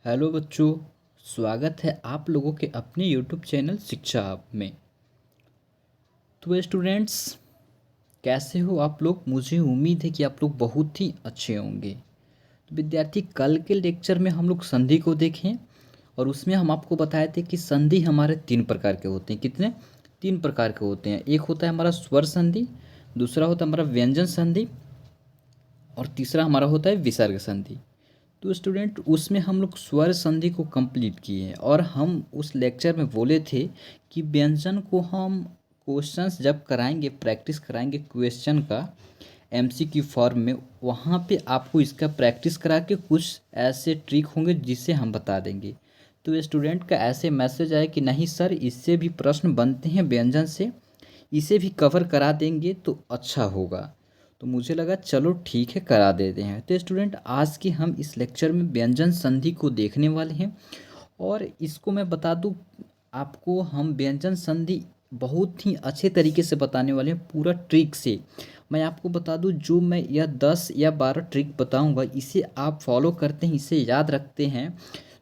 Hello बच्चों। स्वागत है आप लोगों के अपने यूट्यूब चैनल शिक्षा हब में। तो स्टूडेंट्स, कैसे हो आप लोग? मुझे उम्मीद है कि आप लोग बहुत ही अच्छे होंगे। तो विद्यार्थी, कल के लेक्चर में हम लोग संधि को देखें और उसमें हम आपको बताए थे कि संधि हमारे तीन प्रकार के होते हैं। कितने? तीन प्रकार के होते हैं। एक होता है हमारा स्वर संधि, दूसरा होता है हमारा व्यंजन संधि और तीसरा हमारा होता है विसर्ग संधि। तो स्टूडेंट, उसमें हम लोग स्वर संधि को कंप्लीट किए हैं और हम उस लेक्चर में बोले थे कि व्यंजन को हम क्वेश्चंस जब कराएंगे, प्रैक्टिस कराएंगे क्वेश्चन का एमसीक्यू फॉर्म में, वहाँ पे आपको इसका प्रैक्टिस करा के कुछ ऐसे ट्रिक होंगे जिससे हम बता देंगे। तो स्टूडेंट का ऐसे मैसेज आया कि नहीं सर, इससे भी प्रश्न बनते हैं व्यंजन से, इसे भी कवर करा देंगे तो अच्छा होगा। तो मुझे लगा चलो ठीक है, करा देते हैं। तो स्टूडेंट, आज के हम इस लेक्चर में व्यंजन संधि को देखने वाले हैं और इसको मैं बता दूं आपको, हम व्यंजन संधि बहुत ही अच्छे तरीके से बताने वाले हैं, पूरा ट्रिक से। मैं आपको बता दूं, जो मैं यह 10 या 12 ट्रिक बताऊंगा, इसे आप फॉलो करते हैं, इसे याद रखते हैं,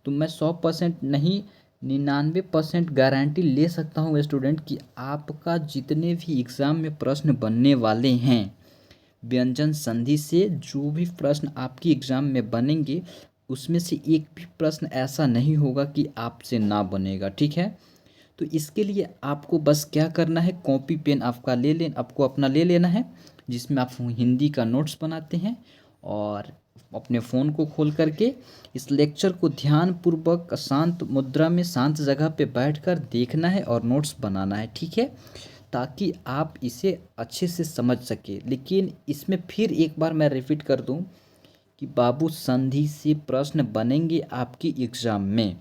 तो मैं 100% नहीं 99% गारंटी ले सकता हूँ स्टूडेंट कि आपका जितने भी एग्ज़ाम में प्रश्न बनने वाले हैं व्यंजन संधि से, जो भी प्रश्न आपकी एग्ज़ाम में बनेंगे उसमें से एक भी प्रश्न ऐसा नहीं होगा कि आपसे ना बनेगा। ठीक है? तो इसके लिए आपको बस क्या करना है, कॉपी पेन आपको अपना ले लेना है, जिसमें आप हिंदी का नोट्स बनाते हैं, और अपने फ़ोन को खोल करके इस लेक्चर को ध्यानपूर्वक शांत मुद्रा में शांत जगह पे बैठकर देखना है और नोट्स बनाना है। ठीक है? ताकि आप इसे अच्छे से समझ सके। लेकिन इसमें फिर एक बार मैं रिपीट कर दूं कि बाबू, संधि से प्रश्न बनेंगे आपकी एग्ज़ाम में।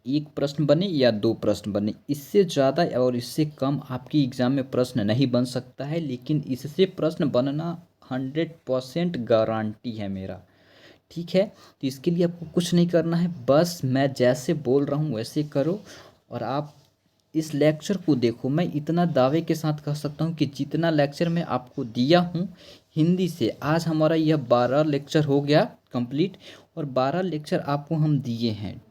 एक प्रश्न बने या दो प्रश्न बने, इससे ज़्यादा और इससे कम आपकी एग्ज़ाम में प्रश्न नहीं बन सकता है। लेकिन इससे प्रश्न बनना 100% गारंटी है मेरा। ठीक है? तो इसके लिए आपको कुछ नहीं करना है, बस मैं जैसे बोल रहा हूँ वैसे करो और आप इस लेक्चर को देखो। मैं इतना दावे के साथ कह सकता हूँ कि जितना लेक्चर मैं आपको दिया हूँ हिंदी से, आज हमारा यह 12 लेक्चर हो गया कंप्लीट, और 12 लेक्चर आपको हम दिए हैं।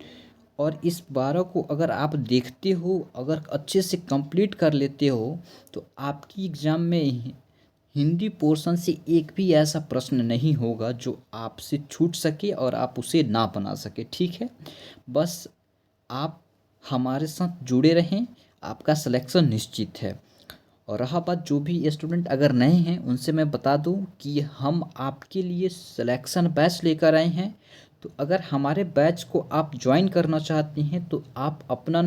और इस 12 को अगर आप देखते हो, अगर अच्छे से कंप्लीट कर लेते हो, तो आपकी एग्ज़ाम में हिंदी पोर्शन से एक भी ऐसा प्रश्न नहीं होगा जो आपसे छूट सके और आप उसे ना बना सके। ठीक है? बस आप हमारे साथ जुड़े रहें, आपका सिलेक्शन निश्चित है। और रहा बात, जो भी स्टूडेंट अगर नए हैं उनसे मैं बता दूं कि हम आपके लिए सिलेक्शन बैच लेकर आए हैं। तो अगर हमारे बैच को आप ज्वाइन करना चाहते हैं तो आप अपना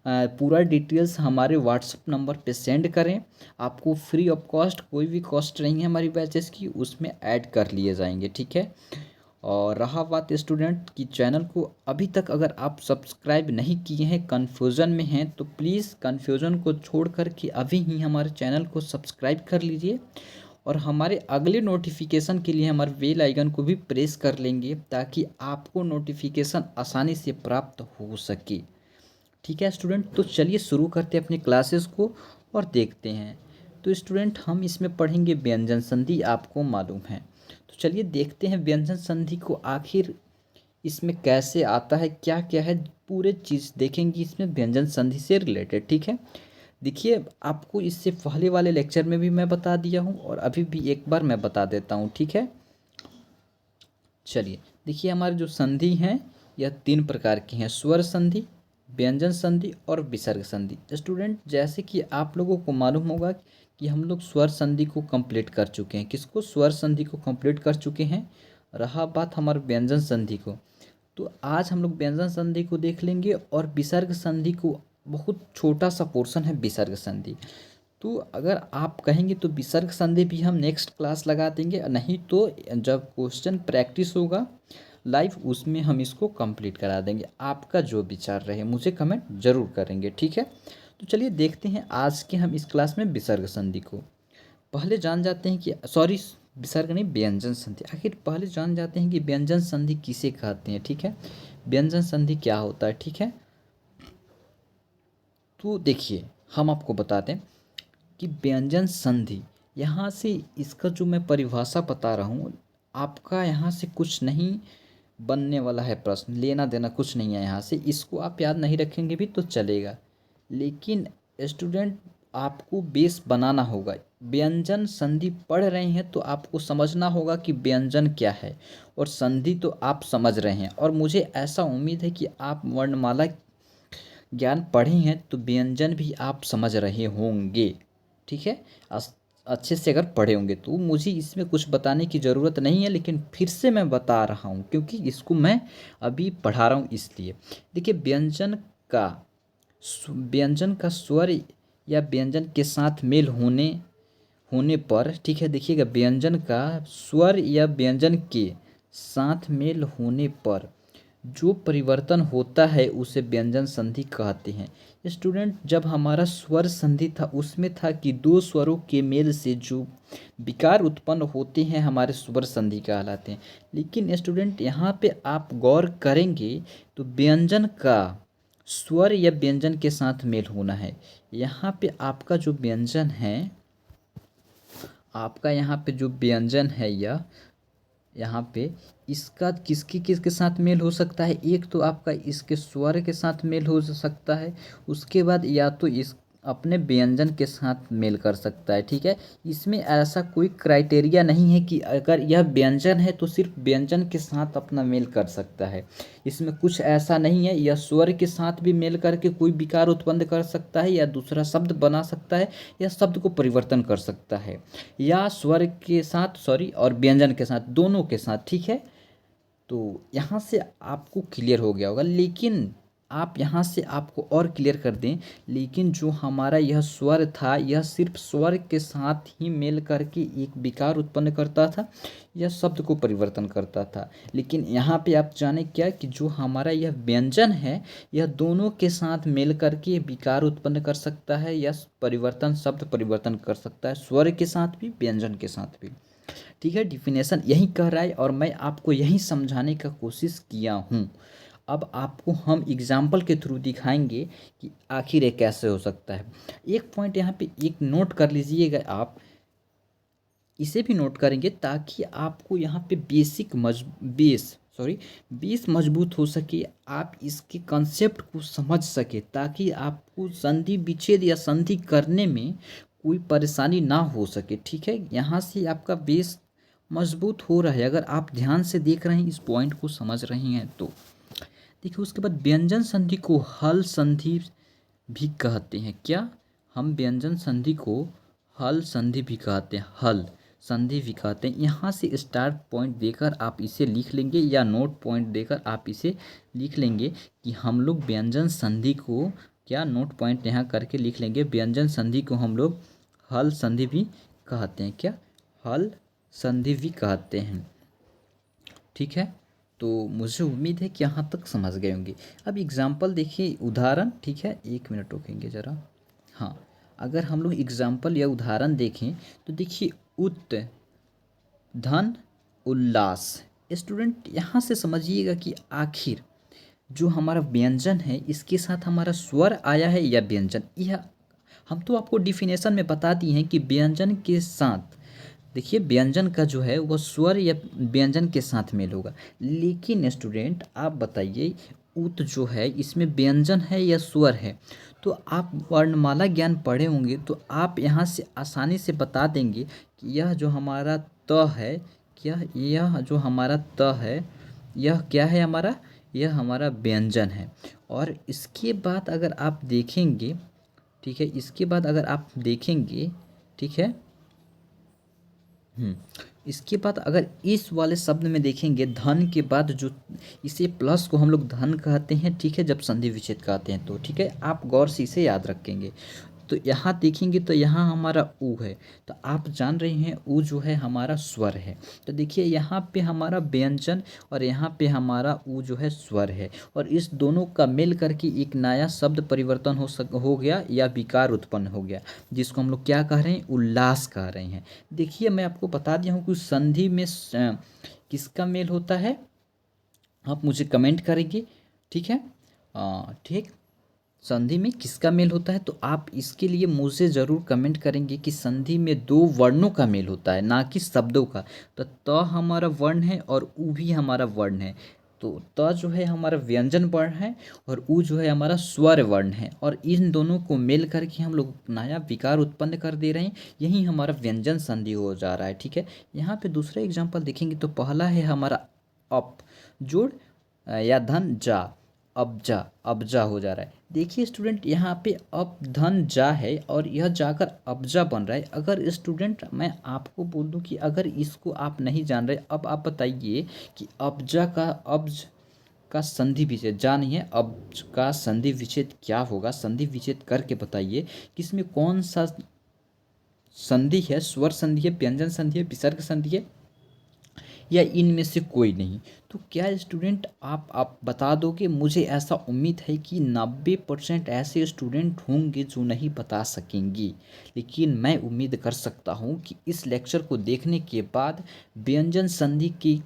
पूरा डिटेल्स हमारे व्हाट्सएप नंबर पे सेंड करें। आपको फ्री ऑफ कॉस्ट, कोई भी कॉस्ट नहीं है हमारी बैचेस की, उसमें ऐड कर लिए जाएंगे। ठीक है? और रहा बात स्टूडेंट कि चैनल को अभी तक अगर आप सब्सक्राइब नहीं किए हैं, कन्फ्यूज़न में हैं, तो प्लीज़ कन्फ्यूज़न को छोड़ कर के अभी ही हमारे चैनल को सब्सक्राइब कर लीजिए और हमारे अगले नोटिफिकेशन के लिए हमारे बेल आइकन को भी प्रेस कर लेंगे, ताकि आपको नोटिफिकेशन आसानी से प्राप्त हो सके। ठीक है स्टूडेंट? तो चलिए शुरू करते हैं अपनी क्लासेस को और देखते हैं। तो स्टूडेंट, हम इसमें पढ़ेंगे व्यंजन संधि, आपको मालूम है। तो चलिए देखते हैं व्यंजन संधि को आखिर इसमें कैसे आता है, क्या क्या है, पूरे चीज़ देखेंगे इसमें व्यंजन संधि से रिलेटेड। ठीक है? देखिए, आपको इससे पहले वाले लेक्चर में भी मैं बता दिया हूँ और अभी भी एक बार मैं बता देता हूँ। ठीक है? चलिए देखिए, हमारे जो संधि हैं यह तीन प्रकार की हैं: स्वर संधि, व्यंजन संधि और विसर्ग संधि। स्टूडेंट, जैसे कि आप लोगों को मालूम होगा कि हम लोग स्वर संधि को कंप्लीट कर चुके हैं। किसको? स्वर संधि को कंप्लीट कर चुके हैं। रहा बात हमारे व्यंजन संधि को, तो आज हम लोग व्यंजन संधि को देख लेंगे और विसर्ग संधि को, बहुत छोटा सा पोर्शन है विसर्ग संधि। तो अगर आप कहेंगे तो विसर्ग संधि भी हम नेक्स्ट क्लास लगा देंगे, नहीं तो जब क्वेश्चन प्रैक्टिस होगा लाइव, उसमें हम इसको कंप्लीट करा देंगे। आपका जो विचार रहे मुझे कमेंट जरूर करेंगे। ठीक है? तो चलिए देखते हैं आज के हम इस क्लास में विसर्ग संधि को। पहले जान जाते हैं कि, सॉरी, विसर्ग नहीं, व्यंजन संधि। आखिर पहले जान जाते हैं कि व्यंजन संधि किसे कहते हैं। ठीक है? व्यंजन संधि क्या होता है? ठीक है? तो देखिए, हम आपको बताते हैं कि व्यंजन संधि, यहाँ से इसका जो मैं परिभाषा बता रहा हूँ, आपका यहाँ से कुछ नहीं, बनने वाला है प्रश्न, लेना देना कुछ नहीं है यहाँ से। इसको आप याद नहीं रखेंगे भी तो चलेगा, लेकिन स्टूडेंट आपको बेस बनाना होगा। व्यंजन संधि पढ़ रहे हैं तो आपको समझना होगा कि व्यंजन क्या है, और संधि तो आप समझ रहे हैं। और मुझे ऐसा उम्मीद है कि आप वर्णमाला ज्ञान पढ़े हैं तो व्यंजन भी आप समझ रहे होंगे। ठीक है, अच्छे से अगर पढ़े होंगे तो मुझे इसमें कुछ बताने की ज़रूरत नहीं है, लेकिन फिर से मैं बता रहा हूँ क्योंकि इसको मैं अभी पढ़ा रहा हूँ इसलिए। देखिए, का व्यंजन का स्वर या व्यंजन के साथ मेल होने होने पर, ठीक है, देखिएगा, व्यंजन का स्वर या व्यंजन के साथ मेल होने पर जो परिवर्तन होता है उसे व्यंजन संधि कहते हैं। स्टूडेंट, जब हमारा स्वर संधि था उसमें था कि दो स्वरों के मेल से जो विकार उत्पन्न होते हैं हमारे स्वर संधि कहलाते हैं। लेकिन स्टूडेंट, यहाँ पे आप गौर करेंगे तो व्यंजन का स्वर या व्यंजन के साथ मेल होना है। यहाँ पे आपका जो व्यंजन है, आपका यहाँ पे जो व्यंजन है, यह यहाँ पे इसका किसके किसके साथ मेल हो सकता है? एक तो आपका इसके स्वर के साथ मेल हो सकता है, उसके बाद या तो इस अपने व्यंजन के साथ मेल कर सकता है। ठीक है, इसमें ऐसा कोई क्राइटेरिया नहीं है कि अगर यह व्यंजन है तो सिर्फ व्यंजन के साथ अपना मेल कर सकता है। इसमें कुछ ऐसा नहीं है, यह स्वर के साथ भी मेल करके कोई विकार उत्पन्न कर सकता है, या दूसरा शब्द बना सकता है, या शब्द को परिवर्तन कर सकता है, या स्वर के साथ, सॉरी, और व्यंजन के साथ, दोनों के साथ। ठीक है, तो यहाँ से आपको क्लियर हो गया होगा। लेकिन आप यहाँ से आपको और क्लियर कर दें, लेकिन जो हमारा यह स्वर था यह सिर्फ स्वर के साथ ही मेल करके एक विकार उत्पन्न करता था, यह शब्द को परिवर्तन करता था। लेकिन यहाँ पे आप जाने क्या कि जो हमारा यह व्यंजन है यह दोनों के साथ मेल करके विकार उत्पन्न कर सकता है, या परिवर्तन, शब्द परिवर्तन कर सकता है, स्वर के साथ भी व्यंजन के साथ भी। ठीक है, डिफिनेशन यही कह रहा है और मैं आपको यही समझाने का कोशिश किया हूँ। अब आपको हम एग्जाम्पल के थ्रू दिखाएंगे कि आखिर ये कैसे हो सकता है। एक पॉइंट यहाँ पे एक नोट कर लीजिएगा, आप इसे भी नोट करेंगे ताकि आपको यहाँ पे बेस मजबूत हो सके, आप इसके कंसेप्ट को समझ सके, ताकि आपको संधि विच्छेद या संधि करने में कोई परेशानी ना हो सके। ठीक है, यहाँ से आपका बेस मजबूत हो रहा है अगर आप ध्यान से देख रहे हैं, इस पॉइंट को समझ रहे हैं तो। देखिए, उसके बाद व्यंजन संधि को हल संधि भी कहते हैं। क्या? हम व्यंजन संधि को हल संधि भी कहते हैं, हल संधि भी कहते हैं। यहाँ से स्टार पॉइंट देकर आप इसे लिख लेंगे, या नोट पॉइंट देकर आप इसे लिख लेंगे कि हम लोग व्यंजन संधि को, क्या, नोट पॉइंट यहाँ करके लिख लेंगे, व्यंजन संधि को हम लोग हल संधि भी कहते हैं। क्या? हल संधि भी कहते हैं। ठीक है, तो मुझे उम्मीद है कि यहाँ तक समझ गए होंगे। अब एग्जाम्पल देखिए, उदाहरण। ठीक है, एक मिनट रुकेंगे ज़रा। हाँ, अगर हम लोग एग्जाम्पल या उदाहरण देखें तो देखिए, उत, धन, उल्लास। स्टूडेंट, यहाँ से समझिएगा कि आखिर जो हमारा व्यंजन है इसके साथ हमारा स्वर आया है या व्यंजन। यह हम तो आपको डिफिनेशन में बता दिए हैं कि व्यंजन के साथ, देखिए, व्यंजन का जो है वह स्वर या व्यंजन के साथ मेल होगा। लेकिन स्टूडेंट, आप बताइए, उत जो है इसमें व्यंजन है या स्वर है? तो आप वर्णमाला ज्ञान पढ़े होंगे तो आप यहाँ से आसानी से बता देंगे कि यह जो हमारा त है, क्या, यह जो हमारा त है यह क्या है हमारा? यह हमारा व्यंजन है। और इसके बाद अगर आप देखेंगे, ठीक है, इसके बाद अगर आप देखेंगे, ठीक है, इसके बाद अगर इस वाले शब्द में देखेंगे, धन के बाद जो इसे प्लस को हम लोग धन कहते हैं। ठीक है, जब संधि विच्छेद कहते हैं तो। ठीक है, आप गौर से इसे याद रखेंगे। तो यहाँ देखेंगे तो यहाँ हमारा ऊ है, तो आप जान रहे हैं ऊ जो है हमारा स्वर है। तो देखिए, यहाँ पे हमारा व्यंजन और यहाँ पे हमारा ऊ जो है स्वर है, और इस दोनों का मिल करके एक नया शब्द परिवर्तन हो गया, या विकार उत्पन्न हो गया, जिसको हम लोग क्या कह रहे हैं? उल्लास कह रहे हैं। देखिए, मैं आपको बता दिया हूँ कि संधि में किसका मेल होता है, आप मुझे कमेंट करेंगे। ठीक है, ठीक, संधि में किसका मेल होता है, तो आप इसके लिए मुझे ज़रूर कमेंट करेंगे कि संधि में दो वर्णों का मेल होता है, ना कि शब्दों का। तो त हमारा वर्ण है और उ भी हमारा वर्ण है। तो त जो है हमारा व्यंजन वर्ण है और उ जो है हमारा स्वर वर्ण है, और इन दोनों को मिल करके हम लोग नया विकार उत्पन्न कर दे रहे हैं, यही हमारा व्यंजन संधि हो जा रहा है। ठीक है, यहाँ पे दूसरा एग्जाम्पल देखेंगे तो पहला है हमारा अप जोड़ या धन जा, अब्जा, अब्जा हो जा रहा है। देखिए स्टूडेंट, यहाँ पे अप धन जा है और यह जाकर अब्जा बन रहा है। अगर स्टूडेंट मैं आपको बोल दूं कि अगर इसको आप नहीं जान रहे, अब आप बताइए कि अब्जा का अब्ज का संधि विच्छेद, जा नहीं है, अब्ज का संधि विच्छेद क्या होगा, संधि विच्छेद करके बताइए कि इसमें कौन सा संधि है, स्वर संधि है, व्यंजन संधि है, विसर्ग संधि है, या इनमें से कोई नहीं। तो क्या स्टूडेंट आप बता दोगे? मुझे ऐसा उम्मीद है कि 90% ऐसे स्टूडेंट होंगे जो नहीं बता सकेंगे, लेकिन मैं उम्मीद कर सकता हूँ कि इस लेक्चर को देखने के बाद व्यंजन संधि की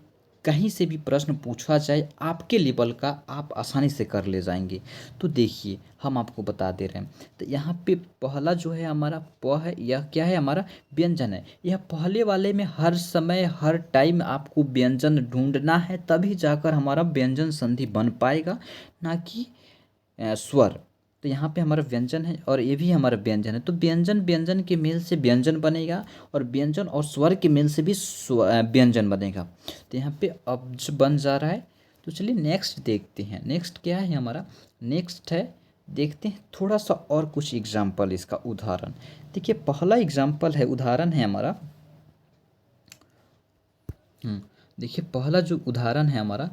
कहीं से भी प्रश्न पूछा जाए आपके लेवल का, आप आसानी से कर ले जाएंगे। तो देखिए हम आपको बता दे रहे हैं, तो यहाँ पे पहला जो है हमारा प है, यह क्या है, हमारा व्यंजन है। यह पहले वाले में हर समय हर टाइम आपको व्यंजन ढूंढना है, तभी जाकर हमारा व्यंजन संधि बन पाएगा, ना कि स्वर। तो यहाँ पे हमारा व्यंजन है और ये भी हमारा व्यंजन है, तो व्यंजन व्यंजन के मेल से व्यंजन बनेगा और व्यंजन और स्वर के मेल से भी व्यंजन बनेगा। तो यहाँ पे अब्ज बन जा रहा है। तो चलिए नेक्स्ट देखते हैं, नेक्स्ट क्या है हमारा, नेक्स्ट है, देखते हैं थोड़ा सा और कुछ एग्जाम्पल, इसका उदाहरण। देखिए पहला एग्जाम्पल है, उदाहरण है हमारा, देखिए पहला जो उदाहरण है हमारा,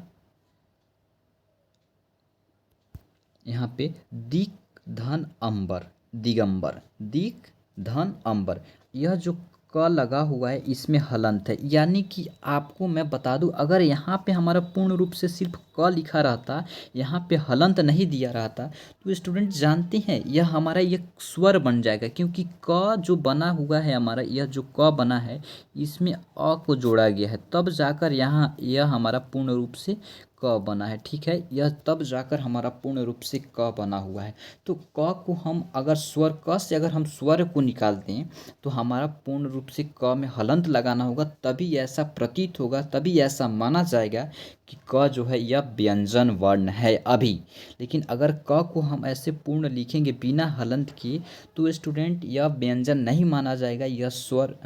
यहाँ पे दिक धन अंबर, दिगंबर, दिक धन अंबर, यह जो क लगा हुआ है इसमें हलंत है। यानी कि आपको मैं बता दूं, अगर यहाँ पे हमारा पूर्ण रूप से सिर्फ क लिखा रहता, यहाँ पे हलंत नहीं दिया रहता, तो स्टूडेंट जानते हैं यह हमारा ये स्वर बन जाएगा, क्योंकि क जो बना हुआ है हमारा, यह जो क बना है इसमें अ को जोड़ा गया है, तब जाकर यहाँ यह हमारा पूर्ण रूप से क बना है। ठीक है, यह तब जाकर हमारा पूर्ण रूप से क बना हुआ है। तो क को हम अगर स्वर, क से अगर हम स्वर को निकालते हैं तो हमारा पूर्ण रूप से क में हलंत लगाना होगा, तभी ऐसा प्रतीत होगा, तभी ऐसा माना जाएगा कि क जो है यह व्यंजन वर्ण है अभी। लेकिन अगर क को हम ऐसे पूर्ण लिखेंगे बिना हलंत किए तो स्टूडेंट यह व्यंजन नहीं माना जाएगा, यह स्वर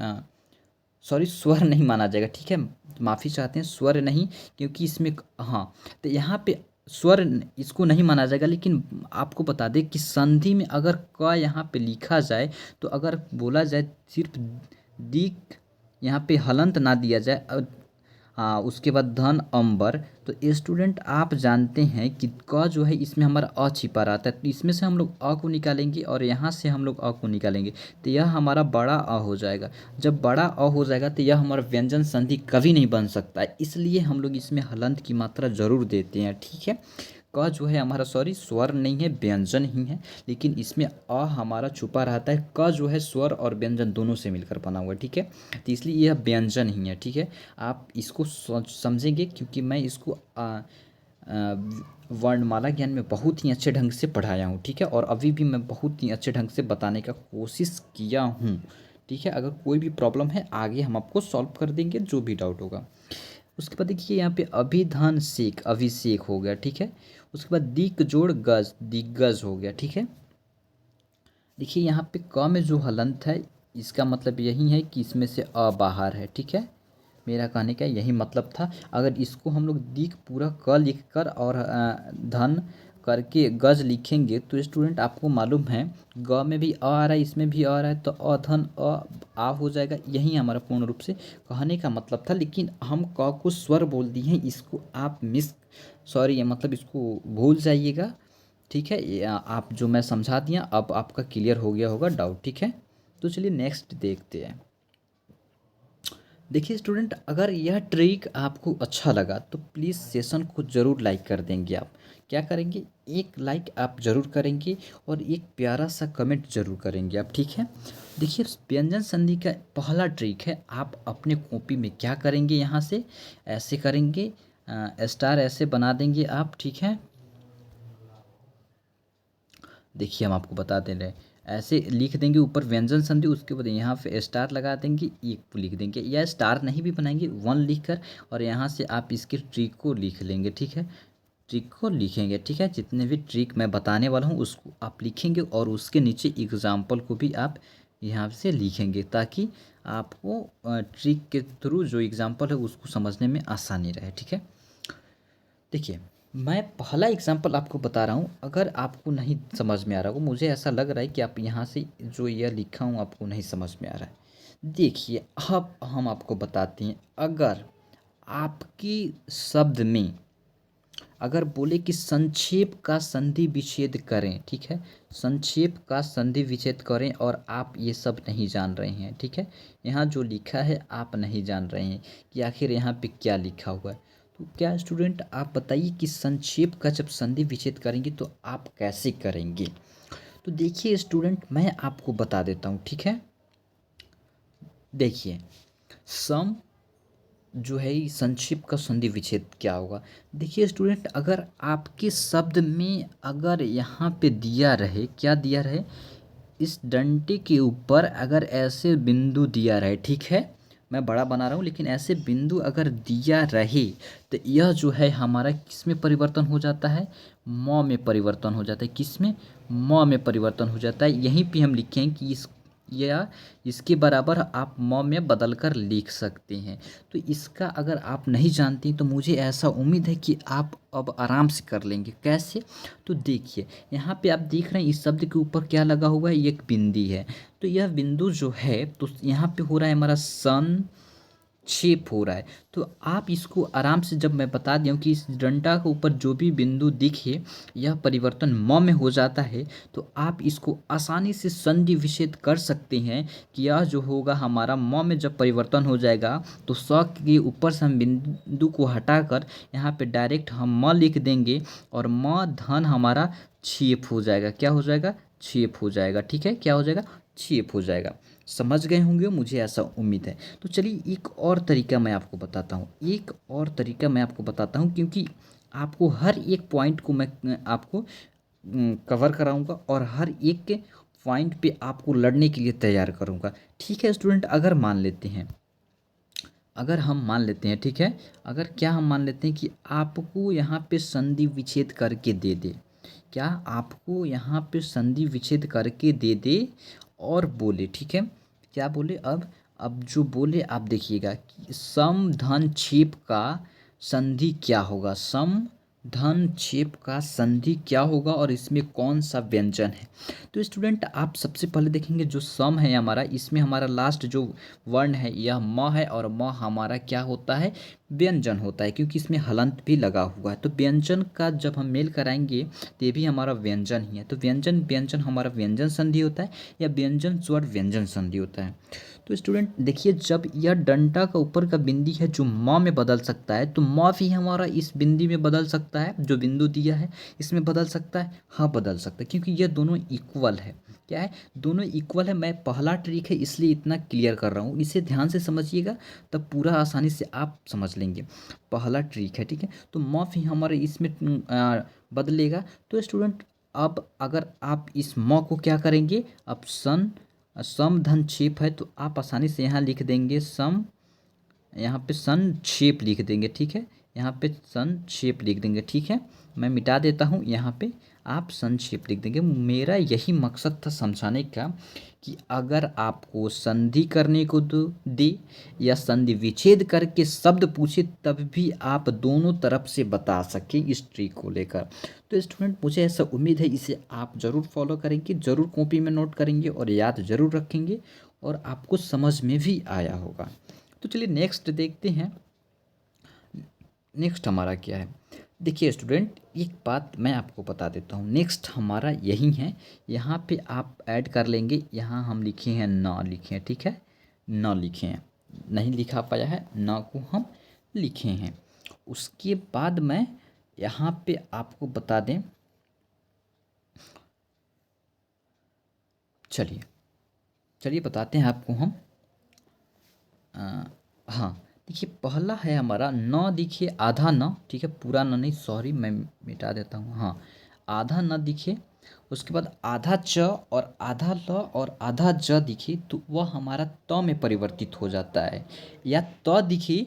स्वर नहीं माना जाएगा। ठीक है, माफ़ी चाहते हैं, स्वर नहीं, क्योंकि इसमें हाँ, तो यहाँ पे स्वर इसको नहीं माना जाएगा। लेकिन आपको बता दें कि संधि में अगर क यहाँ पे लिखा जाए, तो अगर बोला जाए सिर्फ दिक, यहाँ पे हलंत ना दिया जाए, हाँ, उसके बाद धन अंबर, तो स्टूडेंट आप जानते हैं कि क जो है इसमें हमारा अ छिपा रहता है, तो इसमें से हम लोग अ को निकालेंगे और यहाँ से हम लोग अ को निकालेंगे, तो यह हमारा बड़ा अ हो जाएगा। जब बड़ा अ हो जाएगा तो यह हमारा व्यंजन संधि कभी नहीं बन सकता है, इसलिए हम लोग इसमें हलंत की मात्रा जरूर देते हैं। ठीक है, क जो है हमारा स्वर नहीं है, व्यंजन ही है, लेकिन इसमें अ हमारा छुपा रहता है। क जो है स्वर और व्यंजन दोनों से मिलकर बना हुआ है। ठीक है, तो इसलिए यह व्यंजन ही है। ठीक है, आप इसको समझेंगे, क्योंकि मैं इसको वर्णमाला ज्ञान में बहुत ही अच्छे ढंग से पढ़ाया हूँ। ठीक है, और अभी भी मैं बहुत ही अच्छे ढंग से बताने का कोशिश किया हूँ। ठीक है, अगर कोई भी प्रॉब्लम है आगे हम आपको सॉल्व कर देंगे, जो भी डाउट होगा। उसके बाद देखिए यहाँ पे अभिधान सेक, अभिषेक हो गया। ठीक है, उसके बाद दिक जोड़ गज, दिग्गज हो गया। ठीक है, देखिए यहाँ पे क में जो हलंत है, इसका मतलब यही है कि इसमें से अ बाहर है। ठीक है, मेरा कहने का यही मतलब था। अगर इसको हम लोग दिक पूरा क लिख कर और धन करके गज लिखेंगे, तो स्टूडेंट आपको मालूम है ग में भी अ आ रहा है, इसमें भी अ आ रहा है, तो अधन आ हो जाएगा। यही हमारा पूर्ण रूप से कहने का मतलब था, लेकिन हम क को स्वर बोल दिए हैं, इसको आप मतलब इसको भूल जाइएगा। ठीक है, आप जो मैं समझा दिया, अब आपका क्लियर हो गया होगा डाउट। ठीक है, तो चलिए नेक्स्ट देखते हैं। देखिए स्टूडेंट, अगर यह ट्रिक आपको अच्छा लगा तो प्लीज़ सेशन को ज़रूर लाइक कर देंगे। आप क्या करेंगे, एक लाइक आप ज़रूर करेंगे और एक प्यारा सा कमेंट ज़रूर करेंगे आप। ठीक है, देखिए व्यंजन संधि का पहला ट्रिक है, आप अपने कॉपी में क्या करेंगे, यहाँ से ऐसे करेंगे, स्टार ऐसे बना देंगे आप। ठीक है, देखिए हम आपको बता दे रहे हैं, ऐसे लिख देंगे ऊपर व्यंजन संधि, उसके बाद यहाँ पे स्टार लगा देंगे, एक लिख देंगे, या स्टार नहीं भी बनाएंगे वन लिख कर, और यहाँ से आप इसके ट्रिक को लिख लेंगे। ठीक है, ट्रिक को लिखेंगे। ठीक है, जितने भी ट्रिक मैं बताने वाला हूँ उसको आप लिखेंगे, और उसके नीचे एग्जाम्पल को भी आप यहाँ से लिखेंगे, ताकि आपको ट्रिक के थ्रू जो एग्जाम्पल है उसको समझने में आसानी रहे। ठीक है, देखिए मैं पहला एग्जाम्पल आपको बता रहा हूँ, अगर आपको नहीं समझ में आ रहा हो, मुझे ऐसा लग रहा है कि आप यहाँ से जो यह लिखा हूँ आपको नहीं समझ में आ रहा है। देखिए अब हम आपको बताते हैं, अगर आपकी शब्द में अगर बोले कि संक्षेप का संधि विच्छेद करें, ठीक है, संक्षेप का संधि विच्छेद करें, और आप ये सब नहीं जान रहे हैं। ठीक है, यहाँ जो लिखा है आप नहीं जान रहे हैं कि आखिर यहाँ पे क्या लिखा हुआ है। तो क्या स्टूडेंट आप बताइए कि संक्षेप का जब संधि विच्छेद करेंगे तो आप कैसे करेंगे। तो देखिए स्टूडेंट मैं आपको बता देता हूँ। ठीक है, देखिए सम जो है ये संक्षिप्त का संधि विच्छेद क्या होगा। देखिए स्टूडेंट, अगर आपके शब्द में अगर यहाँ पे दिया रहे, क्या दिया रहे, इस डंडे के ऊपर अगर ऐसे बिंदु दिया रहे, ठीक है, मैं बड़ा बना रहा हूँ, लेकिन ऐसे बिंदु अगर दिया रहे तो यह जो है हमारा किस में परिवर्तन हो जाता है, म में परिवर्तन हो जाता है। किस में, म में परिवर्तन हो जाता है। यहीं पे हम लिखें कि इस या इसके बराबर आप म में बदल कर लिख सकते हैं। तो इसका अगर आप नहीं जानते तो मुझे ऐसा उम्मीद है कि आप अब आराम से कर लेंगे। कैसे, तो देखिए यहाँ पे आप देख रहे हैं इस शब्द के ऊपर क्या लगा हुआ है, एक बिंदी है। तो यह बिंदु जो है तो यहाँ पे हो रहा है हमारा सन छेप हो रहा है। तो आप इसको आराम से, जब मैं बता दूं कि इस डंडा के ऊपर जो भी बिंदु दिखे यह परिवर्तन म में हो जाता है, तो आप इसको आसानी से संधि विच्छेद कर सकते हैं कि यह जो होगा हमारा म में जब परिवर्तन हो जाएगा तो स के ऊपर से हम बिंदु को हटाकर यहाँ पे डायरेक्ट हम म लिख देंगे, और म धन हमारा छेप हो जाएगा। क्या हो जाएगा, छेप हो जाएगा। ठीक है, क्या हो जाएगा, छेप हो जाएगा। समझ गए होंगे, मुझे ऐसा उम्मीद है। तो चलिए एक और तरीका मैं आपको बताता हूँ, एक और तरीका मैं आपको बताता हूँ, क्योंकि आपको हर एक पॉइंट को मैं आपको कवर कराऊंगा, और हर एक के पॉइंट पे आपको लड़ने के लिए तैयार करूंगा। ठीक है स्टूडेंट, अगर मान लेते हैं, अगर हम मान लेते हैं, ठीक है, अगर क्या हम मान लेते हैं कि आपको यहाँ पे संधि विच्छेद करके दे दे, क्या आपको यहाँ पे संधि विच्छेद करके दे दे और बोले, ठीक है, क्या बोले, अब जो बोले आप देखिएगा कि सम धन छेप का संधि क्या होगा, सम धन छेप का संधि क्या होगा, और इसमें कौन सा व्यंजन है। तो स्टूडेंट आप सबसे पहले देखेंगे जो सम है हमारा, इसमें हमारा लास्ट जो वर्ण है यह म है, और म हमारा क्या होता है, व्यंजन होता है, क्योंकि इसमें हलंत भी लगा हुआ है। तो व्यंजन का जब हम मेल कराएंगे तो ये भी हमारा व्यंजन ही है। तो व्यंजन व्यंजन हमारा व्यंजन संधि होता है, या व्यंजन स्वर व्यंजन संधि होता है। तो स्टूडेंट देखिए, जब यह डंडा का ऊपर का बिंदी है जो म में बदल सकता है, तो म भी हमारा इस बिंदी में बदल सकता है, जो बिंदु दिया है इसमें बदल सकता है, हाँ बदल सकता है, क्योंकि ये दोनों इक्वल है। क्या है, दोनों इक्वल है। मैं पहला ट्रिक है इसलिए इतना क्लियर कर रहा हूँ, इसे ध्यान से समझिएगा तब पूरा आसानी से आप समझ लेंगे। पहला ट्रिक है, ठीक है, तो म भी हमारे इसमें बदलेगा। तो स्टूडेंट अब अगर आप इस म को क्या करेंगे, अब सम धन छेप है, तो आप आसानी से यहाँ लिख देंगे सम, यहाँ पे संक्षेप लिख देंगे। ठीक है, यहाँ पे संक्षेप लिख देंगे। ठीक है, मैं मिटा देता हूँ, यहाँ पे आप संक्षेप लिख देंगे। मेरा यही मकसद था समझाने का कि अगर आपको संधि करने को दे या संधि विच्छेद करके शब्द पूछे, तब भी आप दोनों तरफ से बता सकें इस ट्रिक को लेकर। तो स्टूडेंट मुझे ऐसा उम्मीद है इसे आप ज़रूर फॉलो करेंगे, ज़रूर कॉपी में नोट करेंगे और याद ज़रूर रखेंगे, और आपको समझ में भी आया होगा। तो चलिए नेक्स्ट देखते हैं, नेक्स्ट हमारा क्या है। देखिए स्टूडेंट, एक बात मैं आपको बता देता हूँ, नेक्स्ट हमारा यही है। यहाँ पे आप ऐड कर लेंगे, यहाँ हम लिखे हैं न, लिखे हैं, ठीक है, न लिखे हैं, नहीं लिखा पाया है, न को हम लिखे हैं। उसके बाद मैं यहाँ पे आपको बता दें, चलिए चलिए बताते हैं आपको हम। हाँ देखिए, पहला है हमारा न, देखिए आधा न, ठीक है, पूरा न नहीं, सॉरी मैं मिटा देता हूँ, हाँ आधा न दिखे, उसके बाद आधा च और आधा ल और आधा ज दिखी तो वह हमारा त में परिवर्तित हो जाता है, या त दिखी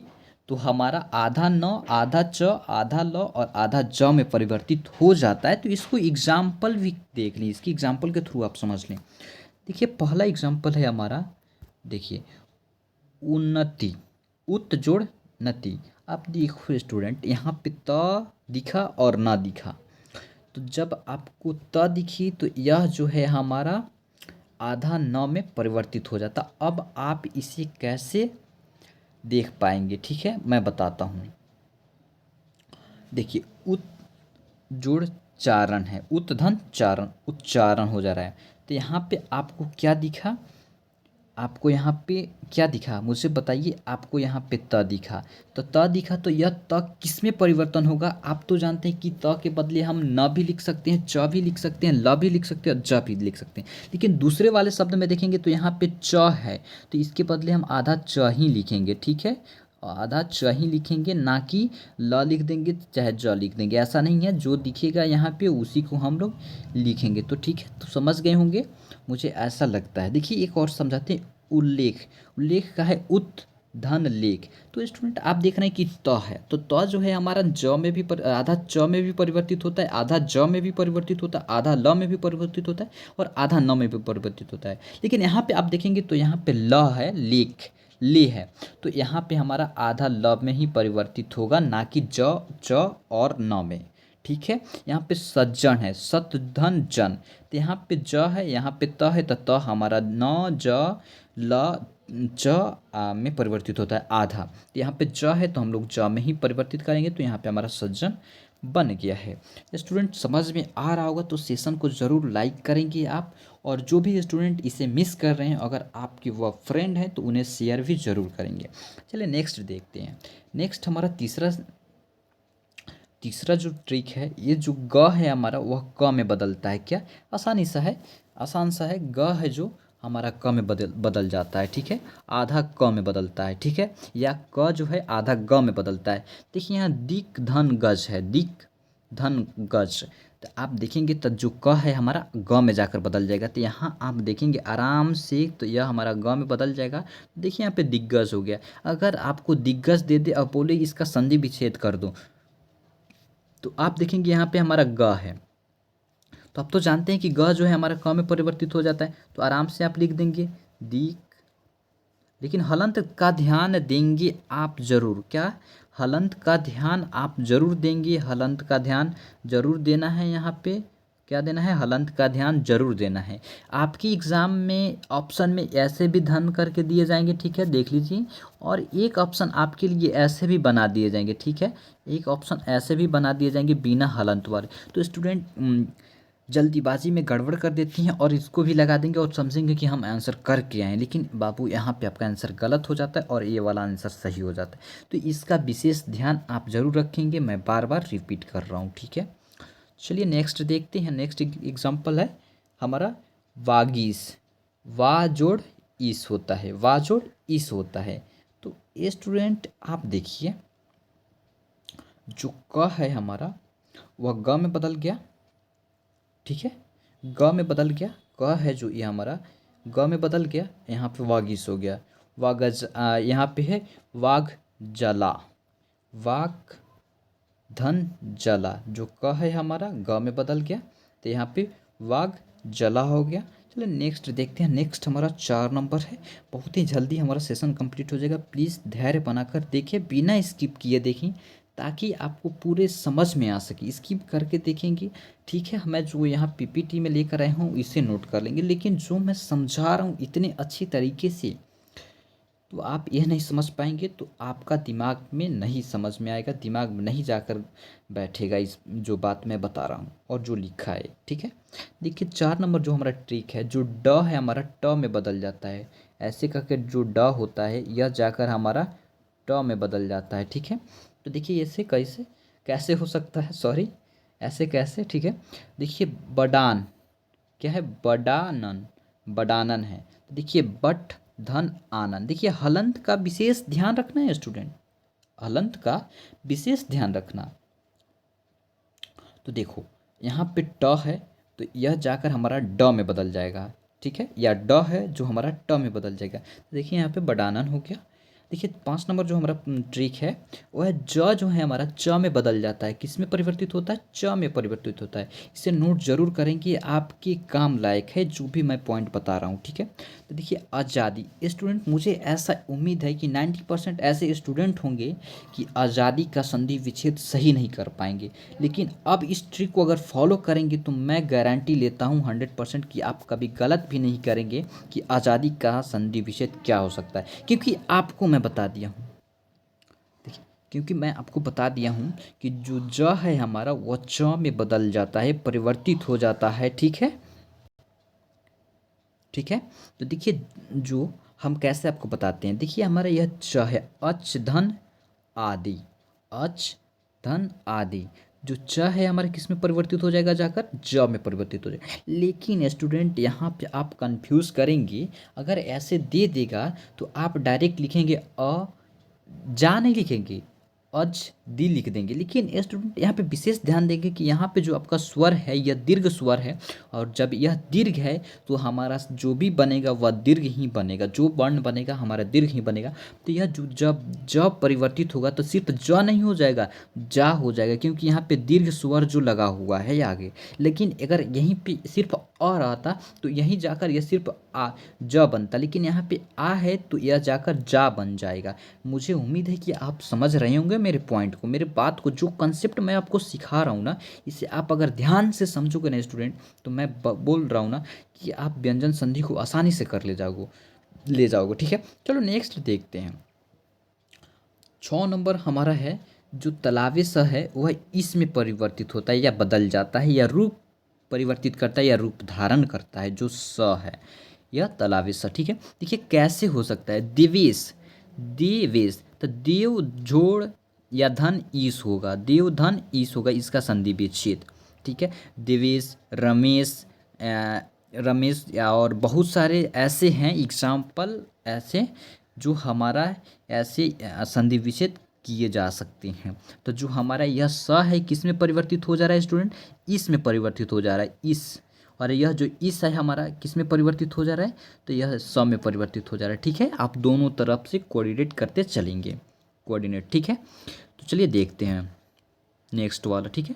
तो हमारा आधा न, आधा च, आधा ल और आधा ज में परिवर्तित हो जाता है। तो इसको एग्जाम्पल भी देख लीजिए, इसकी एग्जाम्पल के थ्रू आप समझ लें। देखिए पहला एग्जाम्पल है हमारा, देखिए उन्नति, उत जोड़ नति। आप देखो स्टूडेंट, यहाँ पे त दिखा और ना दिखा, तो जब आपको त दिखी तो यह जो है हमारा आधा न में परिवर्तित हो जाता। अब आप इसे कैसे देख पाएंगे, ठीक है, मैं बताता हूँ। देखिए उत जोड़ चारण है, उत धन चारण, उच्चारण हो जा रहा है। तो यहाँ पे आपको क्या दिखा, आपको यहाँ पे क्या दिखा मुझे बताइए। आपको यहाँ पे त दिखा, तो त दिखा तो यह त किस में परिवर्तन होगा। आप तो जानते हैं कि त के बदले हम न भी लिख सकते हैं, च भी लिख सकते हैं, ल भी लिख सकते हैं और ज भी लिख सकते हैं। लेकिन दूसरे वाले शब्द में देखेंगे तो यहाँ पे च है, तो इसके बदले हम आधा च ही लिखेंगे, ठीक है, आधा च ही लिखेंगे, ना कि ल लिख देंगे चाहे ज लिख देंगे। ऐसा नहीं है, जो दिखेगा यहाँ पे उसी को हम लोग लिखेंगे। तो ठीक है, तो समझ गए होंगे, मुझे ऐसा लगता है। देखिए एक और समझाते हैं, उल्लेख, उल्लेख का है उत धन लेख। तो स्टूडेंट आप देख रहे हैं कि त है, तो त जो है हमारा ज में भी आधा च में भी परिवर्तित होता है, आधा ज में भी परिवर्तित होता है, आधा ल में भी परिवर्तित होता है और आधा न में भी परिवर्तित होता है। लेकिन यहाँ पे आप देखेंगे तो यहाँ पे ल है, लेख, ले है, तो यहाँ पे हमारा आधा ल में ही परिवर्तित होगा, ना कि ज, च और न में, ठीक है। यहाँ पे सज्जन है, सत धन जन, तो यहाँ पे ज है, यहाँ पे त है, तो त हमारा न ज ल च में परिवर्तित होता है आधा। तो यहाँ पे ज है तो हम लोग ज में ही परिवर्तित करेंगे, तो यहाँ पे हमारा सज्जन बन गया है। स्टूडेंट समझ में आ रहा होगा तो सेशन को ज़रूर लाइक करेंगे आप, और जो भी स्टूडेंट इसे मिस कर रहे हैं अगर आपके वह फ्रेंड हैं तो उन्हें शेयर भी ज़रूर करेंगे। चलिए नेक्स्ट देखते हैं। नेक्स्ट हमारा तीसरा जो ट्रिक है, ये जो ग है हमारा वह क में बदलता है। क्या, आसानी सा है, आसान सा है। ग है जो हमारा क में बदल जाता है, ठीक है, आधा क में बदलता है, ठीक है, या क जो है आधा ग में बदलता है। देखिए यहाँ दिक धन गज है, दिक धन गज, तो आप देखेंगे तो जो क है हमारा ग में जाकर बदल जाएगा। तो यहाँ आप देखेंगे आराम से, तो यह हमारा ग में बदल जाएगा। देखिए यहाँ पे दिग्गज हो गया। अगर आपको दिग्गज दे दे और बोले इसका संधि विच्छेद कर दो, तो आप देखेंगे यहाँ पे हमारा ग है, तो आप तो जानते हैं कि ग जो है हमारा क में परिवर्तित हो जाता है, तो आराम से आप लिख देंगे दिक। लेकिन हलंत का ध्यान देंगे आप जरूर, क्या, हलंत का ध्यान आप जरूर देंगे, हलंत का ध्यान जरूर देना है। यहाँ पे क्या देना है, हलंत का ध्यान जरूर देना है। आपकी एग्ज़ाम में ऑप्शन में ऐसे भी धन करके दिए जाएंगे, ठीक है, देख लीजिए, और एक ऑप्शन आपके लिए ऐसे भी बना दिए जाएंगे, ठीक है, एक ऑप्शन ऐसे भी बना दिए जाएंगे बिना हलंत वाले। तो स्टूडेंट जल्दीबाजी में गड़बड़ कर देती हैं और इसको भी लगा देंगे और समझेंगे कि हम आंसर करके आए, लेकिन बाबू यहाँ पे आपका आंसर गलत हो जाता है और ये वाला आंसर सही हो जाता है। तो इसका विशेष ध्यान आप ज़रूर रखेंगे, मैं बार बार रिपीट कर रहा हूँ, ठीक है। चलिए नेक्स्ट देखते हैं। नेक्स्ट एग्जाम्पल है हमारा वागीश, वा जोड़ ईस होता है, वा जोड़ ईस होता है। तो ये स्टूडेंट आप देखिए, जो क है हमारा वह ग में बदल गया, ठीक है, ग में बदल गया, क है जो ये हमारा ग में बदल गया, यहाँ पे वागीश हो गया, वागज यहाँ पे है वाघ जला, वाघ धन जला, जो क है हमारा ग में बदल गया, तो यहाँ पे वाघ जला हो गया। चलिए नेक्स्ट देखते हैं। नेक्स्ट हमारा 4 नंबर है, बहुत ही जल्दी हमारा सेशन कंप्लीट हो जाएगा। प्लीज़ धैर्य बनाकर देखिए, बिना स्किप किए देखें, ताकि आपको पूरे समझ में आ सके। स्किप करके देखेंगे, ठीक है, मैं जो यहाँ पीपीटी में लेकर आया हूँ इसे नोट कर लेंगे, लेकिन जो मैं समझा रहा हूँ इतने अच्छी तरीके से, तो आप यह नहीं समझ पाएंगे तो आपका दिमाग में नहीं समझ में आएगा, दिमाग में नहीं जाकर बैठेगा इस जो बात मैं बता रहा हूँ और जो लिखा है, ठीक है। देखिए 4 नंबर जो हमारा ट्रिक है, जो ड है हमारा ट में बदल जाता है, ऐसे करके जो ड होता है यह जाकर हमारा ट में बदल जाता है, ठीक है। तो देखिए ऐसे कैसे कैसे हो सकता है, सॉरी, ऐसे कैसे, ठीक है। देखिए बडान, क्या है, बडानन, बडानन है। तो देखिए बट धन आनंद, देखिए हलंत का विशेष ध्यान रखना है स्टूडेंट, हलंत का विशेष ध्यान रखना। तो देखो यहाँ पे ट है तो यह जाकर हमारा ड में बदल जाएगा, ठीक है, या ड है जो हमारा ट में बदल जाएगा। तो देखिए यहाँ पे बडानन हो गया। देखिए 5 नंबर जो हमारा ट्रिक है वो है ज जो है हमारा च में बदल जाता है, किस में परिवर्तित होता है, च में परिवर्तित होता है। इसे नोट जरूर करें कि आपके काम लायक है जो भी मैं पॉइंट बता रहा हूँ, ठीक है। तो देखिए आज़ादी, स्टूडेंट मुझे ऐसा उम्मीद है कि 90% ऐसे स्टूडेंट होंगे कि आज़ादी का संधि विच्छेद सही नहीं कर पाएंगे, लेकिन अब इस ट्रिक को अगर फॉलो करेंगे तो मैं गारंटी लेता हूँ 100% कि आप कभी गलत भी नहीं करेंगे कि आज़ादी का संधि विच्छेद क्या हो सकता है, क्योंकि आपको मैं बता दिया हूँ। देखिए क्योंकि मैं आपको बता दिया हूँ कि जो ज है हमारा वह च में बदल जाता है, परिवर्तित हो जाता है, ठीक है, ठीक है। तो देखिए जो हम कैसे आपको बताते हैं, देखिए हमारा यह च है, अच धन आदि, अच धन आदि, जो च है हमारे किस में परिवर्तित हो जाएगा, जाकर ज में परिवर्तित हो जाएगा। लेकिन स्टूडेंट यहाँ पे आप कंफ्यूज करेंगे, अगर ऐसे दे देगा तो आप डायरेक्ट लिखेंगे जा नहीं लिखेंगे, अज दी लिख देंगे। लेकिन स्टूडेंट यहाँ पे विशेष ध्यान देंगे कि यहाँ पे जो आपका स्वर है यह दीर्घ स्वर है, और जब यह दीर्घ है तो हमारा जो भी बनेगा वह दीर्घ ही बनेगा, जो वर्ण बनेगा हमारा दीर्घ ही बनेगा। तो यह जो जब परिवर्तित होगा तो सिर्फ ज नहीं हो जाएगा, जा हो जाएगा, क्योंकि यहाँ पे दीर्घ स्वर जो लगा हुआ है आगे। लेकिन अगर यहीं पे सिर्फ अ रहता तो यहीं जाकर यह सिर्फ आ ज बनता, लेकिन यहाँ पे आ है तो यह जाकर जा बन जाएगा। मुझे उम्मीद है कि आप समझ रहे होंगे मेरे पॉइंट को, मेरे बात को, जो कंसेप्ट मैं आपको सिखा रहा हूँ ना, इसे आप अगर ध्यान से समझोगे ना स्टूडेंट, तो मैं बोल रहा हूँ ना कि आप व्यंजन संधि को आसानी से कर ले जाओगे, ठीक है। चलो नेक्स्ट देखते हैं। 6 नंबर हमारा है जो तलावे स है वह इस में परिवर्तित होता है या बदल जाता है या रूप परिवर्तित करता है या रूप धारण करता है, जो स है यह तलावे स, ठीक है। देखिए कैसे हो सकता है, दिवेश, देवेश, तो देव जोड़ या धन ईस होगा, देव धन ईस होगा, इसका संधि विच्छेद, ठीक है। देवेश, रमेश, रमेश और बहुत सारे ऐसे हैं एग्जाम्पल, ऐसे जो हमारा ऐसे संधि विच्छेद किए जा सकते हैं। तो जो हमारा यह स है किस में परिवर्तित हो जा रहा है स्टूडेंट, इस में परिवर्तित हो जा रहा है, इस, और यह जो इस है हमारा किस में परिवर्तित हो जा रहा है, तो यह स में परिवर्तित हो जा रहा है, ठीक है। आप दोनों तरफ से कोऑर्डिनेट करते चलेंगे, कोऑर्डिनेट, ठीक है। तो चलिए देखते हैं नेक्स्ट वाला, ठीक है।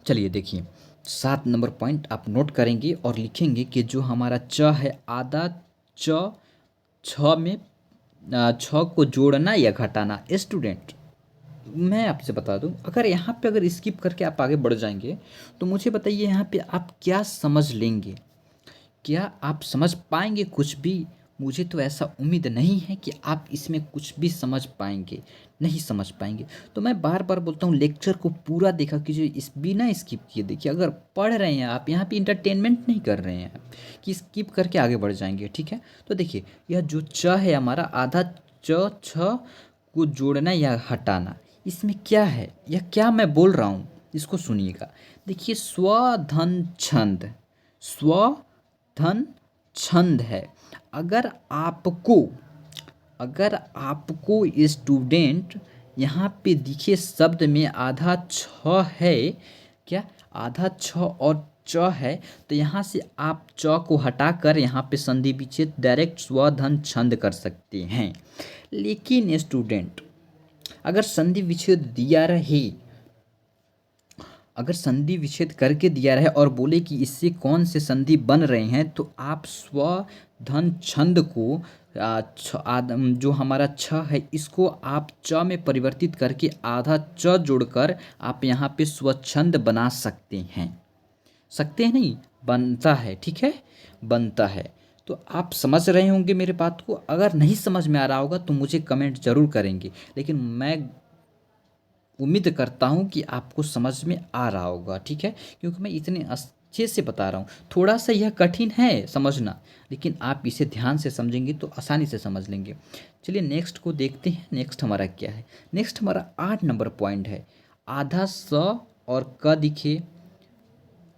चलिए देखिए 7 नंबर पॉइंट आप नोट करेंगे और लिखेंगे कि जो हमारा च है आधा च, छ में छ को जोड़ना या घटाना। स्टूडेंट मैं आपसे बता दूं, अगर यहाँ पे अगर स्किप करके आप आगे बढ़ जाएंगे तो मुझे बताइए यहाँ पे आप क्या समझ लेंगे, क्या आप समझ पाएंगे कुछ भी। मुझे तो ऐसा उम्मीद नहीं है कि आप इसमें कुछ भी समझ पाएंगे, नहीं समझ पाएंगे। तो मैं बार बार बोलता हूँ लेक्चर को पूरा देखा कीजिए, इस बिना स्किप किए देखिए। अगर पढ़ रहे हैं आप, यहाँ पे इंटरटेनमेंट नहीं कर रहे हैं आप कि स्किप करके आगे बढ़ जाएंगे, ठीक है। तो देखिए यह जो च है हमारा आधा च, छ को जोड़ना या हटाना, इसमें क्या है, यह क्या मैं बोल रहा हूँ इसको सुनिएगा। देखिए स्वधन छंद, स्व धन छंद है। अगर आपको अगर आपको स्टूडेंट यहाँ पे दिखे शब्द में आधा छ है, क्या आधा छ और च है, तो यहाँ से आप च को हटाकर यहाँ पे संधि विच्छेद डायरेक्ट स्वधन छंद कर सकते हैं। लेकिन स्टूडेंट अगर संधि विच्छेद दिया रहे, अगर संधि विच्छेद करके दिया रहे और बोले कि इससे कौन से संधि बन रहे हैं, तो आप स्वधन छंद को जो हमारा छ है इसको आप च में परिवर्तित करके आधा च जोड़कर आप यहाँ पे स्वच्छंद बना सकते हैं नहीं, बनता है, ठीक है, बनता है। तो आप समझ रहे होंगे मेरे बात को। अगर नहीं समझ में आ रहा होगा तो मुझे कमेंट जरूर करेंगे, लेकिन मैं उम्मीद करता हूँ कि आपको समझ में आ रहा होगा, ठीक है, क्योंकि मैं इतने अच्छे से बता रहा हूँ। थोड़ा सा यह कठिन है समझना, लेकिन आप इसे ध्यान से समझेंगे तो आसानी से समझ लेंगे। चलिए नेक्स्ट को देखते हैं। नेक्स्ट हमारा क्या है, नेक्स्ट हमारा 8 नंबर पॉइंट है, आधा स और क दिखे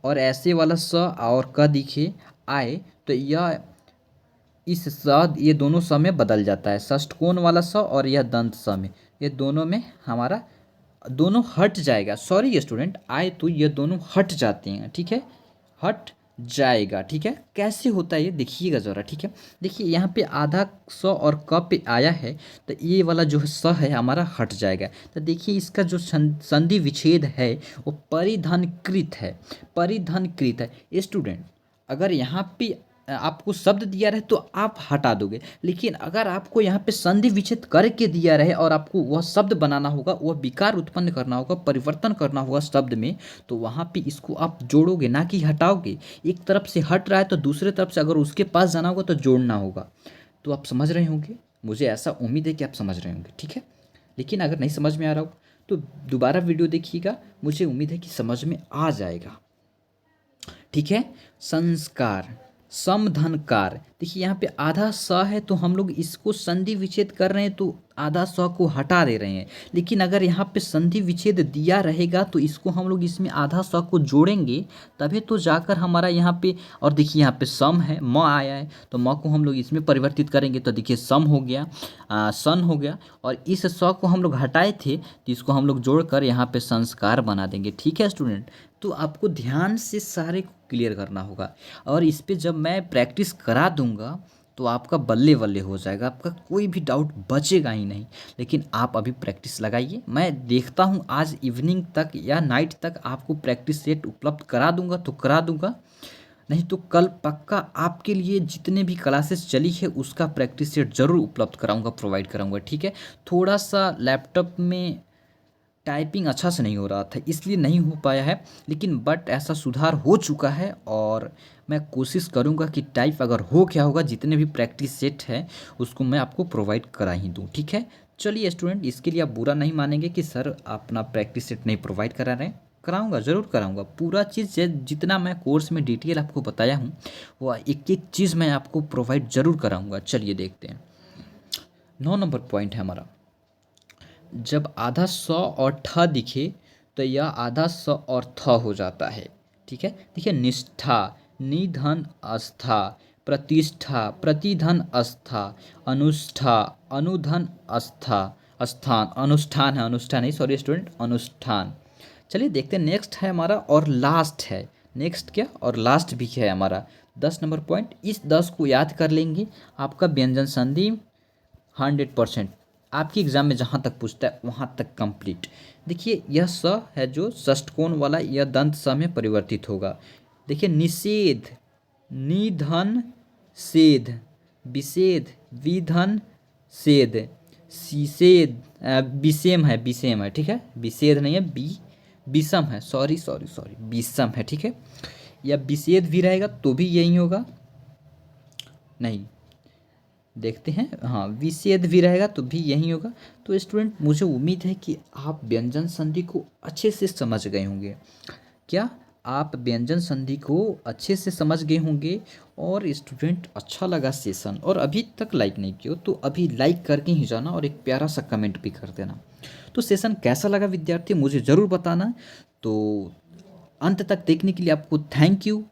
और ऐसे वाला स और क दिखे आए, तो यह इस स ये दोनों स में बदल जाता है, षष्ठकोण वाला स और यह दंत स में, ये दोनों में हमारा दोनों हट जाएगा, सॉरी स्टूडेंट, आए तो ये दोनों हट जाते हैं, ठीक है, हट जाएगा, ठीक है। कैसे होता है ये देखिएगा ज़रा, ठीक है। देखिए यहाँ पे आधा स और क पे आया है, तो ये वाला जो स है हमारा हट जाएगा। तो देखिए इसका जो संधि विच्छेद है वो परिधानकृत है, परिधानकृत है। स्टूडेंट अगर यहाँ पे आपको शब्द दिया रहे तो आप हटा दोगे, लेकिन अगर आपको यहाँ पे संधि विच्छेद करके दिया रहे और आपको वह शब्द बनाना होगा, वह विकार उत्पन्न करना होगा, परिवर्तन करना होगा शब्द में, तो वहाँ पे इसको आप जोड़ोगे ना कि हटाओगे। एक तरफ से हट रहा है तो दूसरे तरफ से अगर उसके पास जाना होगा तो जोड़ना होगा। तो आप समझ रहे होंगे, मुझे ऐसा उम्मीद है कि आप समझ रहे होंगे, ठीक है। लेकिन अगर नहीं समझ में आ रहा हो तो दोबारा वीडियो देखिएगा, मुझे उम्मीद है कि समझ में आ जाएगा, ठीक है। संस्कार, समधनकार, देखिए यहाँ पे आधा स है तो हम लोग इसको संधि विच्छेद कर रहे हैं तो आधा स को हटा दे रहे हैं। लेकिन अगर यहाँ पे संधि विच्छेद दिया रहेगा तो इसको हम लोग इसमें आधा स को जोड़ेंगे, तभी तो जाकर हमारा यहाँ पे, और देखिए यहाँ पे सम है, म आया है तो म को हम लोग इसमें परिवर्तित करेंगे तो देखिए सम हो गया, सन हो गया। और इस स को हम लोग हटाए थे तो इसको हम लोग जोड़कर यहाँ पे संस्कार बना देंगे, ठीक है स्टूडेंट। तो आपको ध्यान से सारे को क्लियर करना होगा, और इस पे जब मैं प्रैक्टिस करा दूंगा तो आपका बल्ले बल्ले हो जाएगा, आपका कोई भी डाउट बचेगा ही नहीं। लेकिन आप अभी प्रैक्टिस लगाइए, मैं देखता हूँ आज इवनिंग तक या नाइट तक आपको प्रैक्टिस सेट उपलब्ध करा दूंगा तो करा दूंगा, नहीं तो कल पक्का आपके लिए जितने भी क्लासेस चली है उसका प्रैक्टिस सेट ज़रूर उपलब्ध कराऊंगा, प्रोवाइड कराऊंगा, ठीक है। थोड़ा सा लैपटॉप में टाइपिंग अच्छा से नहीं हो रहा था इसलिए नहीं हो पाया है, लेकिन बट ऐसा सुधार हो चुका है और मैं कोशिश करूंगा कि टाइप अगर हो क्या होगा, जितने भी प्रैक्टिस सेट है उसको मैं आपको प्रोवाइड करा ही दूँ, ठीक है। चलिए स्टूडेंट, इसके लिए आप बुरा नहीं मानेंगे कि सर अपना प्रैक्टिस सेट नहीं प्रोवाइड करा रहे हैं, कराऊंगा, ज़रूर कराऊंगा। पूरा चीज़ जितना मैं कोर्स में डिटेल आपको बताया हूँ वो एक एक चीज़ मैं आपको प्रोवाइड ज़रूर कराऊंगा। चलिए देखते हैं, 9 नंबर पॉइंट है हमारा, जब आधा स और ठ दिखे तो यह आधा स और थ हो जाता है, ठीक है। देखिए निष्ठा, निधन आस्था, प्रतिष्ठा, प्रतिधन आस्था, अनुष्ठा, अनुधन आस्था, स्थान, अनुष्ठान है, अनुष्ठान नहीं, सॉरी स्टूडेंट, अनुष्ठान। चलिए देखते हैं, नेक्स्ट है हमारा और लास्ट है, नेक्स्ट क्या और लास्ट भी है हमारा 10 नंबर पॉइंट। इस 10 को याद कर लेंगे, आपका व्यंजन संधि 100% आपकी एग्जाम में जहाँ तक पूछता है वहाँ तक कंप्लीट। देखिए यह स है जो षष्ठकोण वाला, यह दंत स में परिवर्तित होगा। देखिए निषेध, निधन सेध, विषेध, विधन सेध, सीसेद, विषेम है, विषेम है, ठीक है, विषेध नहीं है, विषम है, सॉरी सॉरी सॉरी, विषम है, ठीक है। या विषेध भी रहेगा तो भी यही होगा, नहीं देखते हैं, हाँ विषेद भी रहेगा तो भी यही होगा। तो स्टूडेंट मुझे उम्मीद है कि आप व्यंजन संधि को अच्छे से समझ गए होंगे। क्या आप व्यंजन संधि को अच्छे से समझ गए होंगे? और स्टूडेंट अच्छा लगा सेशन और अभी तक लाइक नहीं किया तो अभी लाइक करके ही जाना और एक प्यारा सा कमेंट भी कर देना। तो सेशन कैसा लगा विद्यार्थी मुझे ज़रूर बताना। तो अंत तक देखने के लिए आपको थैंक यू।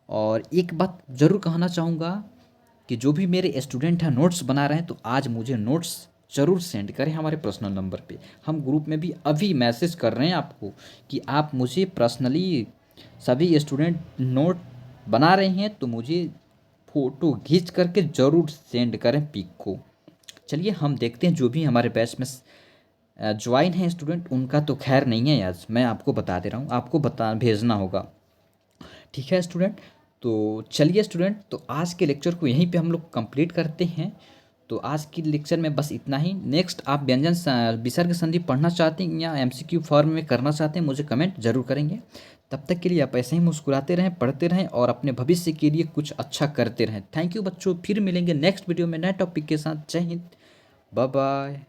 और एक बात ज़रूर कहना चाहूँगा कि जो भी मेरे स्टूडेंट हैं नोट्स बना रहे हैं तो आज मुझे नोट्स ज़रूर सेंड करें हमारे पर्सनल नंबर पे। हम ग्रुप में भी अभी मैसेज कर रहे हैं आपको कि आप मुझे पर्सनली, सभी स्टूडेंट नोट बना रहे हैं तो मुझे फ़ोटो खींच करके ज़रूर सेंड करें पिक को। चलिए हम देखते हैं, जो भी हमारे बैच में ज्वाइन हैं स्टूडेंट उनका तो खैर नहीं है, आज मैं आपको बता दे रहा हूँ, आपको भेजना होगा, ठीक है स्टूडेंट। तो चलिए स्टूडेंट, तो आज के लेक्चर को यहीं पे हम लोग कंप्लीट करते हैं। तो आज की लेक्चर में बस इतना ही। नेक्स्ट आप व्यंजन विसर्ग संधि पढ़ना चाहते हैं या एमसीक्यू फॉर्म में करना चाहते हैं मुझे कमेंट जरूर करेंगे। तब तक के लिए आप ऐसे ही मुस्कुराते रहें, पढ़ते रहें और अपने भविष्य के लिए कुछ अच्छा करते रहें। थैंक यू बच्चों, फिर मिलेंगे नेक्स्ट वीडियो में नए टॉपिक के साथ। जय हिंद, बाय बाय।